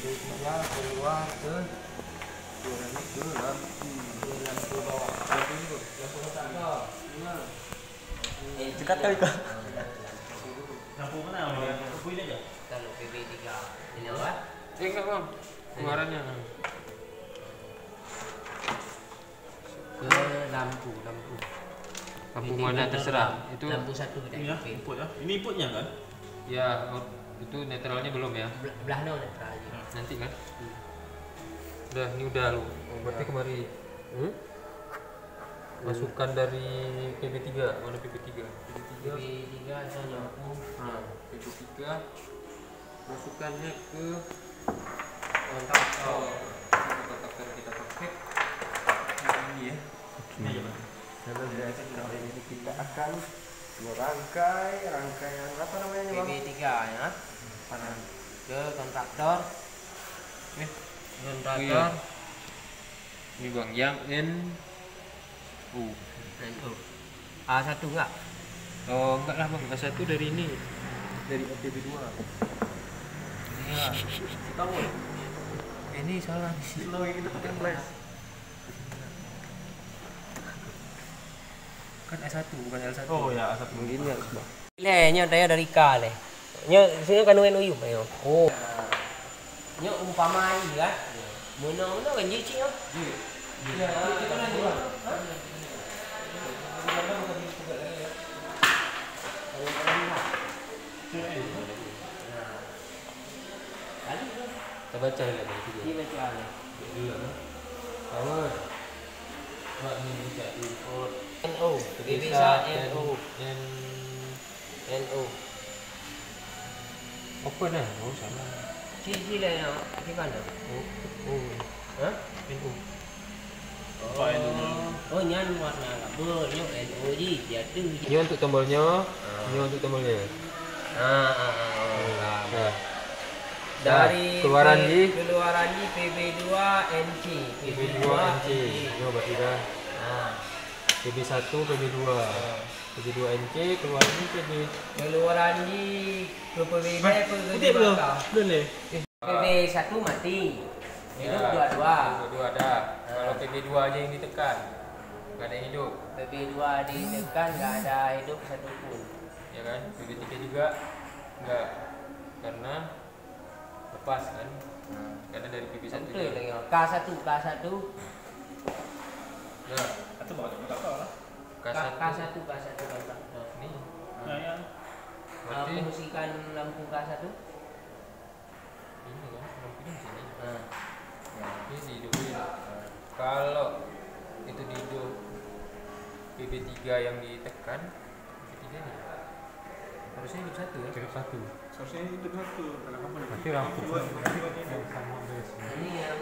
PB3 keluar ke lampu bawah. Lampu kotak. Cekat kali kok. Lampu mana? Lampu ini aja. Kalau PB3 ini apa? Enggak bang, keluarannya. Ke lampu Lampu mana terserah. Itu lampu satu kita Ini ya, input ya. Ini inputnya kan? ya itu netralnya belum ya. belah no netral aja. Nanti kan. Udah, ini udah lu. Berarti kemari. Masukkan dari PB3. Mana PB3? PB3 saya lampu. PB3 masukkannya ke Kontak. kontaktor kita pakai ini ya. Ini aja bang. Halo guys, kali ini kita akan rangkaian apa namanya bang? PB3 ya. Ke kontraktor. Kontraktor. Ini bang yang A1 enggak? Oh enggak lah bang, A1 dari ini, dari PB2. Iya. Tahu? Ini salah di sini. Lo yang kita pakai flash. Kan A1 bukan L1. Oh ya, asap Mungkin ya bang. Nyo daya dari K le. Nyo sini kan UNU ayo. Oh. Nyo umpama ini kan. Mono kan jici yo. Iya. Kita lagi. Kita baca ya bang. Ini baca le. Power. Mak ni baca input. NO. Bisa NO. NO. Open lah. Oh salah. Cici le yo. Di mana? Hah? NU. Oh, nyan warna kabel, nyo NO ji, jatuh. Ini untuk tombolnya, ini untuk tombolnya. Nah, Dari keluaran di PB2 NC. PB2 NC. Ini berarti dah. PB1 PB2. PB2 NC keluaran di PB. Keluaran di ke PB2 belum? Belum nih. PB1 mati. Hidup dua-dua. Dua ada. Kalau PB2 aja yang ditekan, nggak ada yang hidup. PB2 ditekan nggak ada hidup satupun. Ya kan? PB3 juga nggak, karena lepas kan. Karena dari PB1 Betul lagi. K1 nah, Atau bawa tak tahu lah. K1 kontak. ini Ya ya. berarti Fungsikan lampu K1. ini kan lampunya di sini. Ya. Ini dihidupin. Kalau itu dihidup PB3 yang ditekan, PB3 nih harusnya hidup satu ya. Hidup satu. Seharusnya hidup satu. Berarti lampu Ini yang